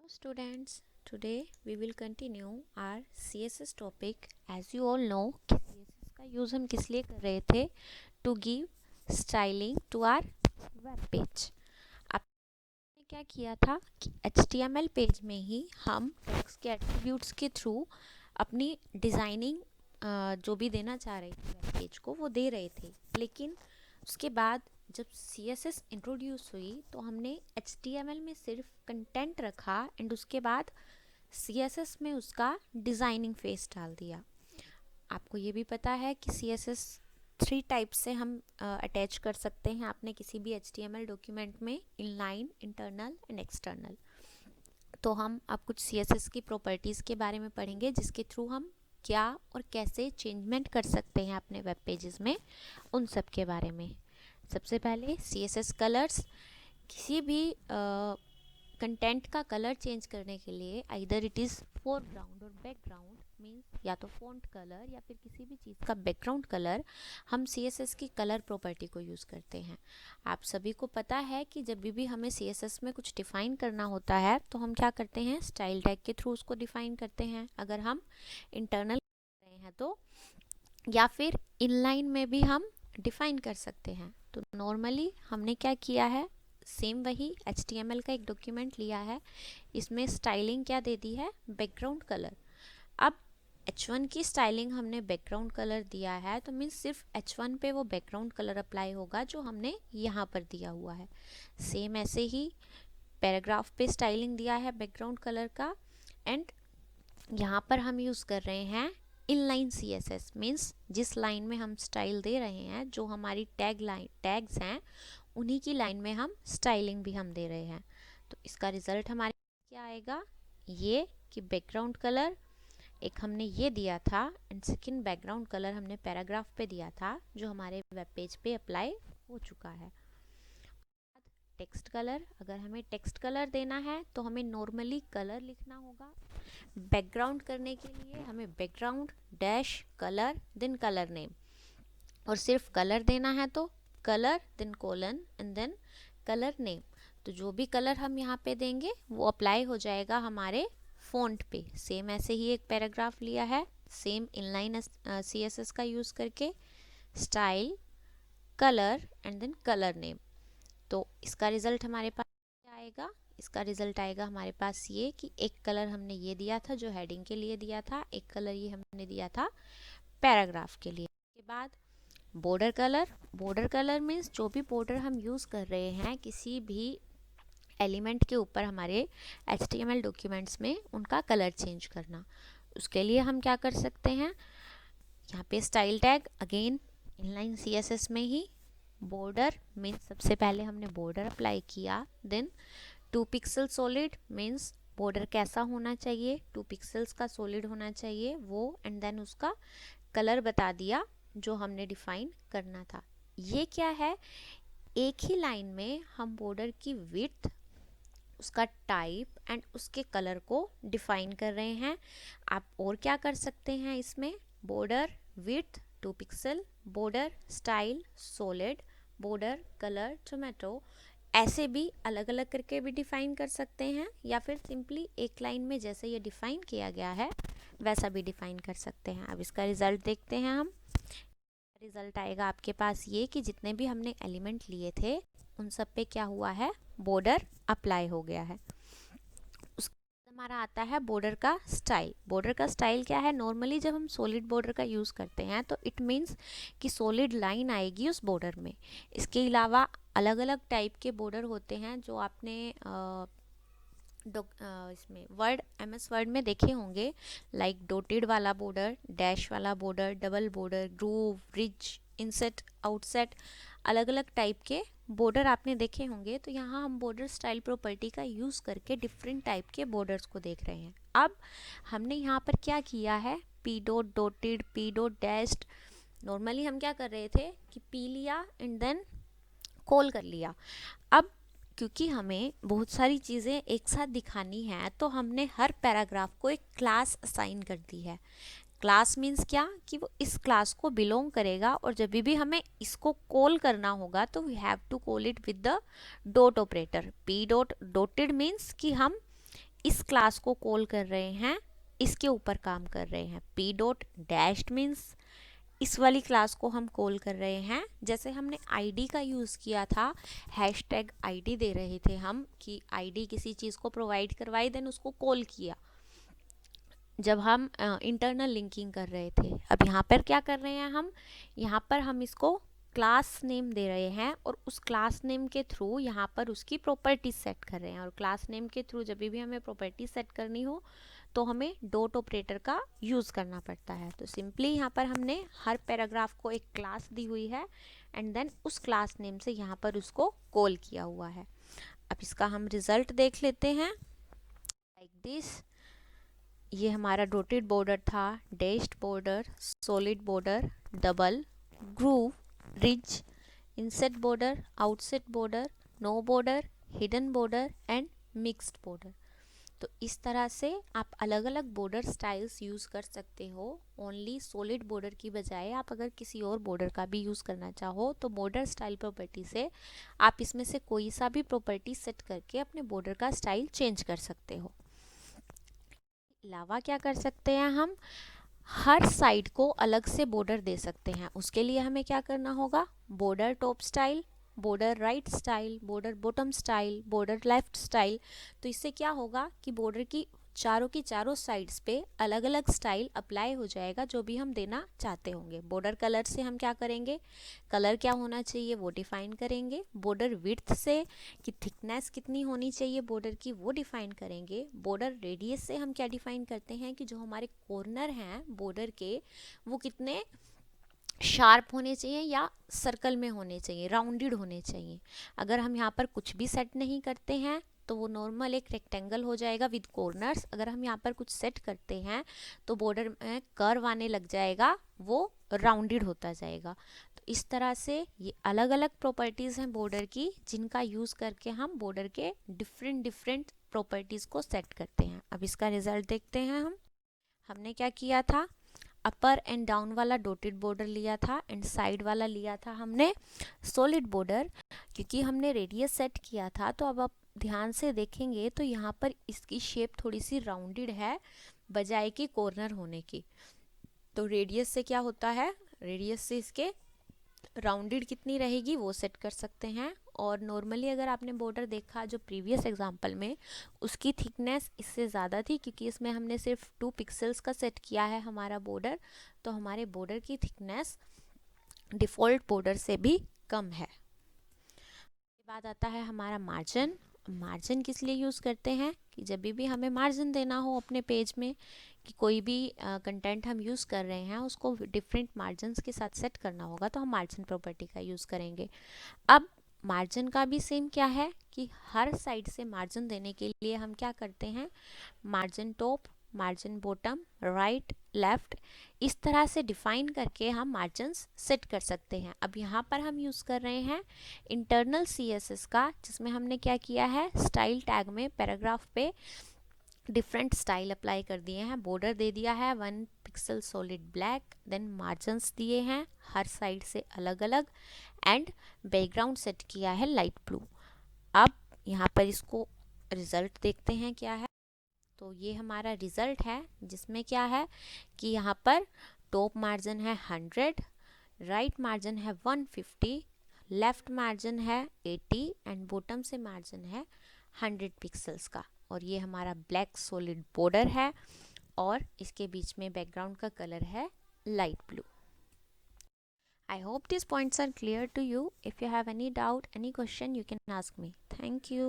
students, today we will continue our CSS topic. As you all know कि CSS का use हम किस लिए कर रहे थे, to give styling to our web page. आपने क्या किया था कि HTML पेज में ही हम टेक्स्ट के एट्रीब्यूट्स के थ्रू अपनी डिज़ाइनिंग जो भी देना चाह रहे थे वेब पेज को वो दे रहे थे, लेकिन उसके बाद जब CSS इंट्रोड्यूस हुई तो हमने HTML में सिर्फ कंटेंट रखा एंड उसके बाद CSS में उसका डिज़ाइनिंग फेस डाल दिया। आपको ये भी पता है कि CSS 3 टाइप से हम अटैच कर सकते हैं आपने किसी भी HTML डॉक्यूमेंट में, इनलाइन, इंटरनल एंड एक्सटर्नल। तो हम अब कुछ CSS की प्रॉपर्टीज़ के बारे में पढ़ेंगे जिसके थ्रू हम क्या और कैसे चेंजमेंट कर सकते हैं अपने वेब पेजेस में, उन सब के बारे में। सबसे पहले CSS कलर्स। किसी भी कंटेंट का कलर चेंज करने के लिए आइदर इट इज़ फोरग्राउंड और बैकग्राउंड, मीन्स या तो फ़ॉन्ट कलर या फिर किसी भी चीज़ का बैकग्राउंड कलर, हम CSS की कलर प्रॉपर्टी को यूज़ करते हैं। आप सभी को पता है कि जब भी हमें CSS में कुछ डिफ़ाइन करना होता है तो हम क्या करते हैं, स्टाइल टैग के थ्रू उसको डिफ़ाइन करते हैं अगर हम इंटरनल कर रहे हैं तो, या फिर इनलाइन में भी हम डिफ़ाइन कर सकते हैं। तो नॉर्मली हमने क्या किया है, सेम वही HTML का एक डॉक्यूमेंट लिया है, इसमें स्टाइलिंग क्या दे दी है, बैकग्राउंड कलर। अब H1 की स्टाइलिंग हमने बैकग्राउंड कलर दिया है तो मीन्स सिर्फ H1 पे वो बैकग्राउंड कलर अप्लाई होगा जो हमने यहाँ पर दिया हुआ है। सेम ऐसे ही पैराग्राफ पे स्टाइलिंग दिया है बैकग्राउंड कलर का, एंड यहाँ पर हम यूज़ कर रहे हैं इनलाइन CSS, मीन्स जिस लाइन में हम स्टाइल दे रहे हैं, जो हमारी टैग्स हैं उन्हीं की लाइन में हम स्टाइलिंग भी हम दे रहे हैं। तो इसका रिजल्ट हमारे क्या आएगा, ये कि बैकग्राउंड कलर एक हमने ये दिया था एंड सेकंड बैकग्राउंड कलर हमने पैराग्राफ पे दिया था जो हमारे वेब पेज पे अप्लाई हो चुका है। टेक्स्ट कलर, अगर हमें टेक्स्ट कलर देना है तो हमें नॉर्मली कलर लिखना होगा। बैकग्राउंड करने के लिए हमें background dash colour then colour name, और सिर्फ कलर देना है तो colour then colon and then colour name. तो जो भी कलर हम यहाँ पे देंगे वो अप्लाई हो जाएगा हमारे फ़ॉन्ट पे। सेम ऐसे ही एक पैराग्राफ लिया है, सेम इनलाइन CSS का यूज़ करके, style, colour and then colour name. तो इसका रिज़ल्ट हमारे पास क्या आएगा, इसका रिज़ल्ट आएगा हमारे पास ये कि एक कलर हमने ये दिया था जो हेडिंग के लिए दिया था, एक कलर ये हमने दिया था पैराग्राफ के लिए। उसके बाद border colour. Border colour means जो भी बॉर्डर हम यूज़ कर रहे हैं किसी भी एलिमेंट के ऊपर हमारे HTML डॉक्यूमेंट्स में, उनका कलर चेंज करना। उसके लिए हम क्या कर सकते हैं, यहाँ पे style tag again inline CSS में ही, बॉर्डर मीन्स सबसे पहले हमने बॉर्डर अप्लाई किया, then 2 pixel solid means border कैसा होना चाहिए, 2 पिक्सल्स का सॉलिड होना चाहिए वो, एंड देन उसका कलर बता दिया जो हमने डिफाइन करना था। ये क्या है, एक ही लाइन में हम बॉर्डर की विड्थ, उसका टाइप एंड उसके कलर को डिफाइन कर रहे हैं। आप और क्या कर सकते हैं इसमें, border width 2 pixel, border style solid, border colour tomato, ऐसे भी अलग अलग करके भी डिफाइन कर सकते हैं, या फिर सिंपली एक लाइन में जैसे ये डिफाइन किया गया है वैसा भी डिफाइन कर सकते हैं। अब इसका रिजल्ट देखते हैं हम। रिजल्ट आएगा आपके पास ये कि जितने भी हमने एलिमेंट लिए थे उन सब पे क्या हुआ है, बॉर्डर अप्लाई हो गया है। उसके बाद हमारा आता है बॉर्डर का स्टाइल। बॉर्डर का स्टाइल क्या है, नॉर्मली जब हम सॉलिड बॉर्डर का यूज़ करते हैं तो इट मीन्स कि सॉलिड लाइन आएगी उस बॉर्डर में। इसके अलावा अलग अलग टाइप के बॉर्डर होते हैं जो आपने इसमें वर्ड MS वर्ड में देखे होंगे, लाइक डॉटेड वाला बॉर्डर, डैश वाला border, double border, groove, ridge, inset, outset, अलग अलग टाइप के बॉर्डर आपने देखे होंगे। तो यहाँ हम बॉर्डर स्टाइल प्रॉपर्टी का यूज़ करके डिफरेंट टाइप के बॉर्डर्स को देख रहे हैं। अब हमने यहाँ पर क्या किया है, P dot dotted, P dot dashed. Normally हम क्या कर रहे थे कि P लिया एंड देन कॉल कर लिया। अब क्योंकि हमें बहुत सारी चीज़ें एक साथ दिखानी है तो हमने हर पैराग्राफ को एक क्लास असाइन कर दी है। क्लास मीन्स क्या, कि वो इस क्लास को बिलोंग करेगा और जब भी हमें इसको कॉल करना होगा तो we have to call it with the dot operator. P dot dotted means कि हम इस क्लास को कॉल कर रहे हैं, इसके ऊपर काम कर रहे हैं। p डॉट डैश्ड मीन्स इस वाली क्लास को हम कॉल कर रहे हैं। जैसे हमने आईडी का यूज़ किया था, हैशटैग आईडी दे रहे थे हम कि आईडी किसी चीज़ को प्रोवाइड करवाई, देन उसको कॉल किया जब हम इंटरनल लिंकिंग कर रहे थे। अब यहाँ पर क्या कर रहे हैं हम, यहाँ पर हम इसको क्लास नेम दे रहे हैं और उस क्लास नेम के थ्रू यहाँ पर उसकी प्रॉपर्टी सेट कर रहे हैं। और क्लास नेम के थ्रू जब भी हमें प्रॉपर्टी सेट करनी हो तो हमें डॉट ऑपरेटर का यूज़ करना पड़ता है। तो सिंपली यहाँ पर हमने हर पैराग्राफ को एक क्लास दी हुई है एंड देन उस क्लास नेम से यहाँ पर उसको कॉल किया हुआ है। अब इसका हम रिजल्ट देख लेते हैं लाइक दिस। ये हमारा डॉटेड बॉर्डर था, dashed border, solid border, double, groove, ridge, inset border, outset border, no border, hidden border and mixed border. तो इस तरह से आप अलग अलग बॉर्डर स्टाइल्स यूज़ कर सकते हो। ओनली सॉलिड बॉर्डर की बजाय आप अगर किसी और बॉर्डर का भी यूज़ करना चाहो तो बॉर्डर स्टाइल प्रॉपर्टी से आप इसमें से कोई सा भी प्रॉपर्टी सेट करके अपने बॉर्डर का स्टाइल चेंज कर सकते हो। अलावा क्या कर सकते हैं, हम हर साइड को अलग से बॉर्डर दे सकते हैं। उसके लिए हमें क्या करना होगा, border top style, border right style, border bottom style, border left style. तो इससे क्या होगा कि बॉर्डर की चारों साइड्स पे अलग अलग स्टाइल अप्लाई हो जाएगा जो भी हम देना चाहते होंगे। बॉर्डर कलर से हम क्या करेंगे, कलर क्या होना चाहिए वो डिफाइन करेंगे। बॉर्डर विड्थ से कि थिकनेस कितनी होनी चाहिए बॉर्डर की वो डिफाइन करेंगे। बॉर्डर रेडियस से हम क्या डिफाइन करते हैं कि जो हमारे कॉर्नर हैं बॉर्डर के वो कितने शार्प होने चाहिए या सर्कल में होने चाहिए, राउंडेड होने चाहिए। अगर हम यहाँ पर कुछ भी सेट नहीं करते हैं तो वो नॉर्मल एक रेक्टेंगल हो जाएगा विद कॉर्नर्स। अगर हम यहाँ पर कुछ सेट करते हैं तो बॉर्डर में कर्व आने लग जाएगा, वो राउंडेड होता जाएगा। तो इस तरह से ये अलग अलग प्रॉपर्टीज़ हैं बॉर्डर की जिनका यूज़ करके हम बॉर्डर के डिफरेंट प्रॉपर्टीज़ को सेट करते हैं। अब इसका रिजल्ट देखते हैं हमने क्या किया था, अपर एंड डाउन वाला डॉटेड बॉर्डर लिया था एंड साइड वाला लिया था हमने सॉलिड बॉर्डर। क्योंकि हमने रेडियस सेट किया था तो अब आप ध्यान से देखेंगे तो यहाँ पर इसकी शेप थोड़ी सी राउंडेड है बजाय कि कॉर्नर होने की। तो रेडियस से क्या होता है, रेडियस से इसके राउंडेड कितनी रहेगी वो सेट कर सकते हैं। और नॉर्मली अगर आपने बॉर्डर देखा जो प्रीवियस एग्जांपल में, उसकी थिकनेस इससे ज़्यादा थी क्योंकि इसमें हमने सिर्फ 2 पिक्सेल्स का सेट किया है हमारा बॉर्डर। तो हमारे बॉर्डर की थिकनेस डिफ़ॉल्ट बॉर्डर से भी कम है। इसके बाद आता है हमारा मार्जिन। मार्जिन किस लिए यूज़ करते हैं कि जब भी हमें मार्जिन देना हो अपने पेज में कि कोई भी कंटेंट हम यूज़ कर रहे हैं उसको डिफरेंट मार्जिन्स के साथ सेट करना होगा तो हम मार्जिन प्रॉपर्टी का यूज़ करेंगे। अब मार्जिन का भी सेम क्या है कि हर साइड से मार्जिन देने के लिए हम क्या करते हैं, margin top, margin bottom, right, left, इस तरह से डिफाइन करके हम मार्जिन्स सेट कर सकते हैं। अब यहाँ पर हम यूज़ कर रहे हैं इंटरनल CSS का, जिसमें हमने क्या किया है, स्टाइल टैग में पैराग्राफ पे डिफरेंट स्टाइल अप्लाई कर दिए हैं। बॉर्डर दे दिया है 1 pixel solid black, then margins दिए हैं हर साइड से अलग अलग एंड बैकग्राउंड सेट किया है लाइट ब्लू। अब यहाँ पर इसको रिज़ल्ट देखते हैं क्या है। तो ये हमारा रिज़ल्ट है जिसमें क्या है कि यहाँ पर टॉप मार्जिन है 100, राइट मार्जिन है 150, लेफ्ट मार्जिन है 80 एंड बॉटम से मार्जिन है 100 पिक्सल्स का। और ये हमारा ब्लैक सॉलिड बॉर्डर है और इसके बीच में बैकग्राउंड का कलर है light blue. I hope these points are clear to you. If you have any doubt, any question, you can ask me. Thank you.